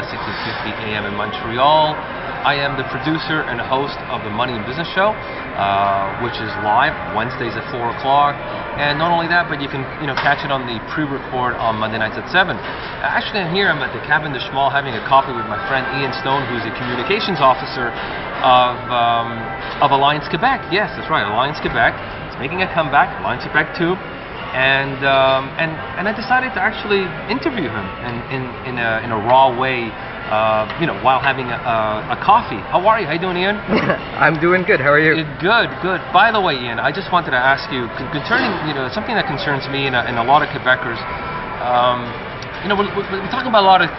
16:50 a.m. in Montreal. I am the producer and host of the Money and Business Show, which is live Wednesdays at 4 o'clock. And not only that, but you can catch it on the pre-record on Monday nights at 7. Actually, I'm here. I'm at the Cabin de Schmal having a coffee with my friend Ian Stone, who's a communications officer of Alliance Quebec. Yes, that's right, Alliance Quebec. It's making a comeback, Alliance Quebec 2. And I decided to actually interview him in a raw way, while having a coffee. How are you? How you doing, Ian? I'm doing good. How are you? Good, good. By the way, Ian, I just wanted to ask you concerning something that concerns me and a lot of Quebecers. We're talking about a lot of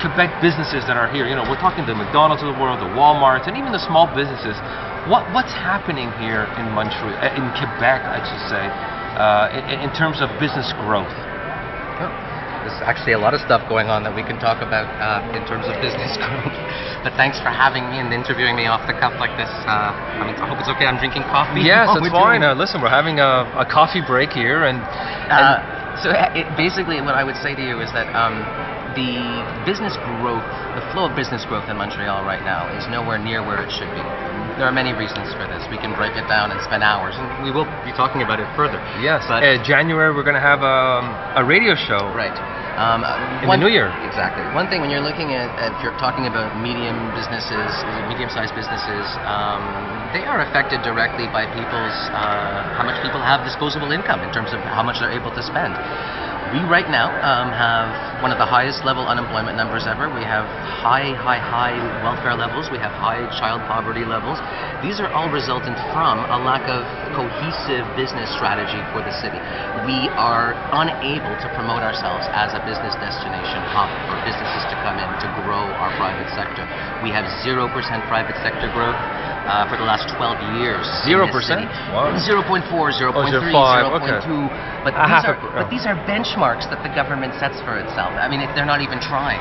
Quebec businesses that are here. We're talking the McDonald's of the world, the Walmarts, and even the small businesses. What's happening here in Montreal, in Quebec, I should say, in terms of business growth? There's actually a lot of stuff going on that we can talk about in terms of business growth. But thanks for having me and interviewing me off the cuff like this. I hope it's okay. I'm drinking coffee. Yes, it's fine. Listen, we're having a coffee break here, and basically what I would say to you is that the business growth, the flow of business growth in Montreal right now is nowhere near where it should be. There are many reasons for this. We can break it down and spend hours, and we will be talking about it further. Yes, but January we're going to have a radio show. Right. In the new year. Exactly. One thing, when you're looking at if you're talking about medium-sized businesses, they are affected directly by how much people have disposable income in terms of how much they're able to spend. We right now have one of the highest level unemployment numbers ever. We have high welfare levels. We have high child poverty levels. These are all resultant from a lack of cohesive business strategy for the city. We are unable to promote ourselves as a business destination hub for businesses to come in to grow our private sector. We have 0% private sector growth for the last 12 years. 0%? Wow. 0.4, 0.3, 0.2. But these are benchmarks that the government sets for itself. I mean, they're not even trying.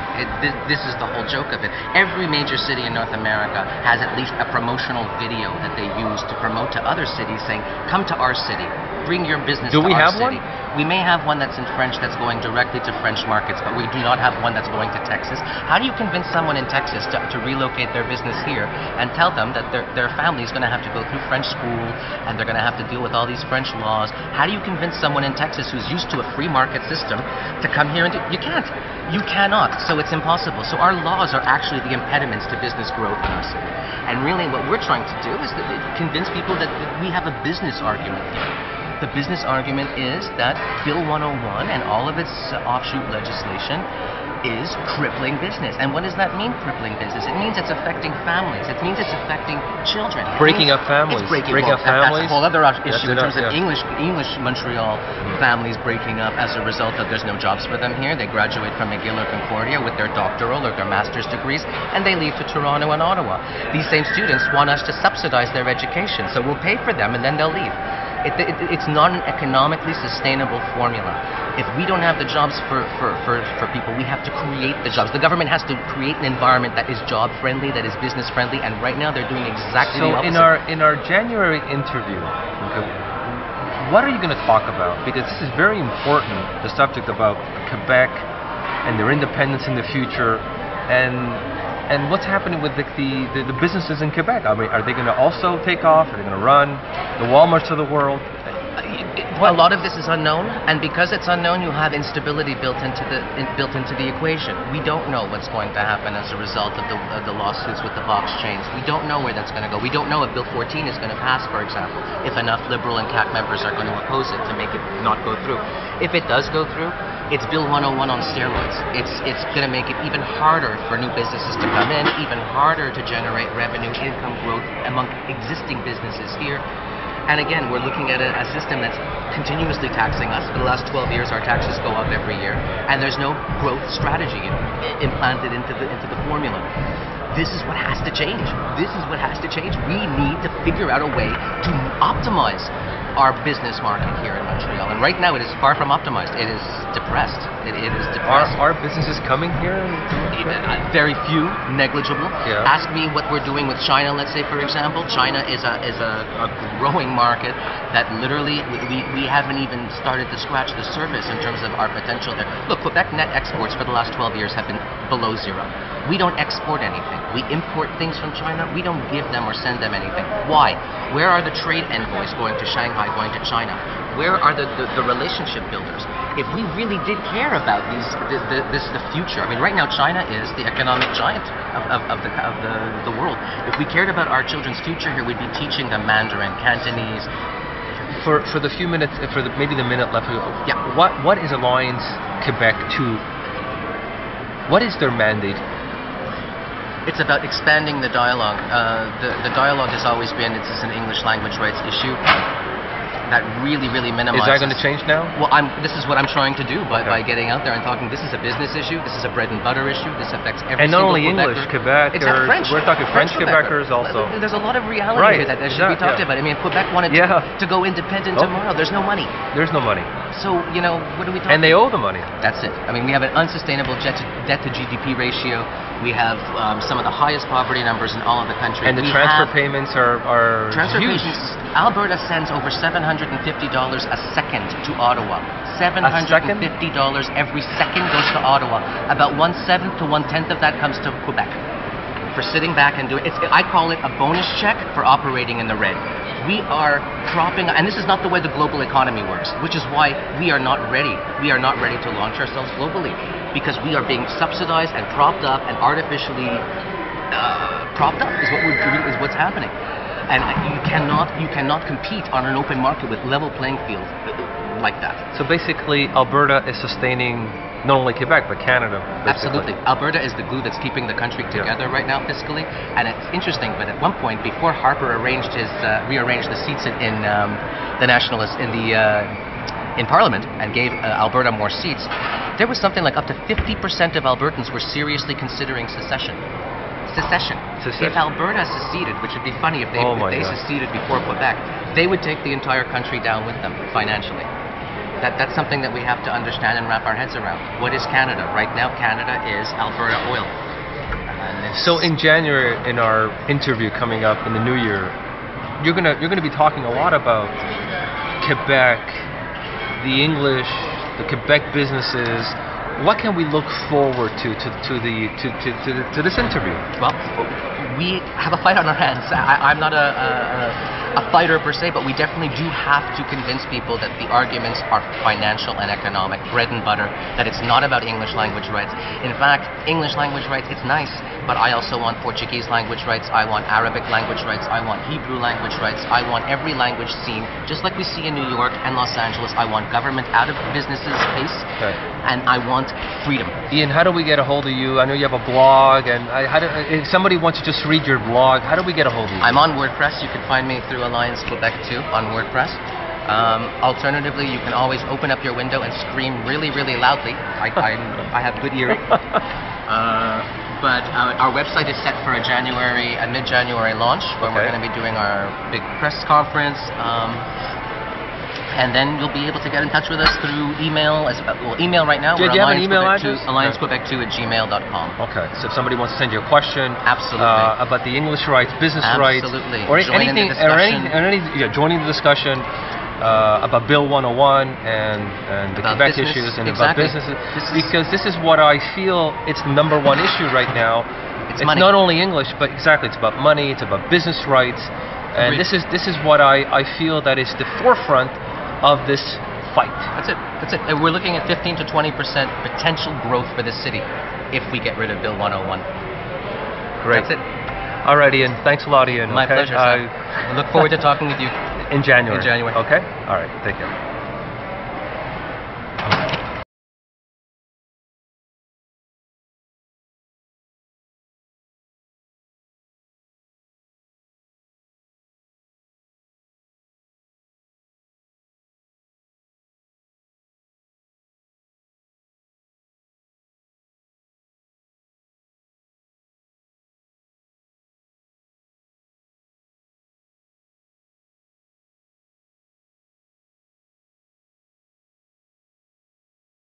This is the whole joke of it. Every major city in North America has at least a promotional video that they use to promote to other cities saying, come to our city, bring your business to our city. Do we have one? We may have one that's in French that's going directly to French markets, but we do not have one that's going to Texas. How do you convince someone in Texas to relocate their business here and tell them that their family is going to have to go through French school and they're going to have to deal with all these French laws? How do you convince someone in Texas who's used to a free market system to come here and you can't. You cannot. So it's impossible. So our laws are actually the impediments to business growth in our city. And really what we're trying to do is convince people that we have a business argument here. The business argument is that Bill 101 and all of its offshoot legislation is crippling business. And what does that mean, crippling business? It means it's affecting families. It means it's affecting children. Breaking up families. Breaking up families. That's a whole other issue in terms of English Montreal families breaking up as a result of there's no jobs for them here. They graduate from McGill or Concordia with their doctoral or their master's degrees, and they leave to Toronto and Ottawa. These same students want us to subsidize their education, so we'll pay for them and then they'll leave. It's not an economically sustainable formula. If we don't have the jobs for people, we have to create the jobs. The government has to create an environment that is job friendly, that is business friendly, and right now they're doing exactly the opposite. So in our January interview, what are you going to talk about? Because this is very important, the subject about Quebec and their independence in the future, and what's happening with the businesses in Quebec? I mean, are they going to also take off? Are they going to run? The Walmarts of the world? A lot of this is unknown, and because it's unknown, you have instability built into the equation. We don't know what's going to happen as a result of the lawsuits with the box chains. We don't know where that's going to go. We don't know if Bill 14 is going to pass, for example, if enough Liberal and CAC members are going to oppose it to make it not go through. If it does go through, it's Bill 101 on steroids. It's going to make it even harder for new businesses to come in, even harder to generate revenue, income growth among existing businesses here. And again, we're looking at a system that's continuously taxing us. For the last 12 years, our taxes go up every year, and there's no growth strategy implanted into the formula. This is what has to change. This is what has to change. We need to figure out a way to optimize our business market here in Montreal. And right now, it is far from optimized. It is depressed. It is depressed. Are businesses coming here? Very few, negligible. Yeah. Ask me what we're doing with China, let's say, for example. China is a growing market that literally we haven't even started to scratch the surface in terms of our potential there. Look, Quebec net exports for the last 12 years have been below zero. We don't export anything. We import things from China. We don't give them or send them anything. Why? Where are the trade envoys going to Shanghai, going to China? Where are the relationship builders? If we really did care about the future, I mean, right now China is the economic giant of the world. If we cared about our children's future here, we'd be teaching them Mandarin, Cantonese. For the few minutes, maybe the minute left, yeah. What is Alliance Quebec 2? What is their mandate? It's about expanding the dialogue. The dialogue has always been, it's an English language rights issue that really minimizes. Is that going to change now? Well, this is what I'm trying to do by getting out there and talking. This is a business issue. This is a bread and butter issue. This affects every and not single only English, Quebec, French. We're talking French Quebecers also. There's a lot of reality here that should be talked about. I mean, if Quebec wanted to go independent tomorrow, there's no money. There's no money. So, what are we talking about? And they owe the money. That's it. I mean, we have an unsustainable debt to GDP ratio. We have some of the highest poverty numbers in all of the country. And the transfer payments are huge. Alberta sends over $750 a second to Ottawa. $750 every second goes to Ottawa. About 1/7 to 1/10 of that comes to Quebec for sitting back and doing it. I call it a bonus check for operating in the red. We are propping, and this is not the way the global economy works, which is why we are not ready. We are not ready to launch ourselves globally because we are being subsidized and propped up and artificially propped up is what's happening. And you cannot compete on an open market with level playing field like that. So basically, Alberta is sustaining not only Quebec but Canada. Basically. Absolutely, Alberta is the glue that's keeping the country together right now fiscally. And it's interesting, but at one point, before Harper rearranged the seats in the Nationalists in Parliament and gave Alberta more seats, there was something like up to 50% of Albertans were seriously considering secession. If Alberta seceded, which would be funny if they seceded before Quebec, they would take the entire country down with them financially. That's something that we have to understand and wrap our heads around. What is Canada? Right now, Canada is Alberta oil. So in January, in our interview coming up in the new year, you're gonna be talking a lot about Quebec, the English, the Quebec businesses. What can we look forward to this interview? Well, we have a fight on our hands. I'm not a fighter per se, but we definitely do have to convince people that the arguments are financial and economic, bread and butter, that it's not about English language rights. In fact, English language rights, it's nice, but I also want Portuguese language rights, I want Arabic language rights, I want Hebrew language rights, I want every language seen, just like we see in New York and Los Angeles. I want government out of businesses' face, and I want freedom. Ian, how do we get a hold of you? I know you have a blog, and if somebody wants to just read your blog, how do we get a hold of you? I'm on WordPress. You can find me through Alliance Quebec 2 on WordPress. Alternatively, you can always open up your window and scream really loudly. I have good hearing. But our website is set for a mid-January launch, when we're going to be doing our big press conference. And then you'll be able to get in touch with us through email. Email right now. Do you have an email address? AllianceQuebec2@gmail.com. Okay, so if somebody wants to send you a question, absolutely, about the English rights, business rights, or anything, joining the discussion about Bill 101 and the Quebec issues and about businesses, because this is what I feel it's the number one issue right now. It's not only English, but it's about money. It's about business rights, and this is what I feel that is the forefront of this fight. That's it. And we're looking at 15 to 20% potential growth for this city if we get rid of Bill 101. Great. That's it. All right, Ian. Thanks a lot, Ian. My pleasure, sir. I look forward to talking with you in January. In January. Okay? All right. Take care.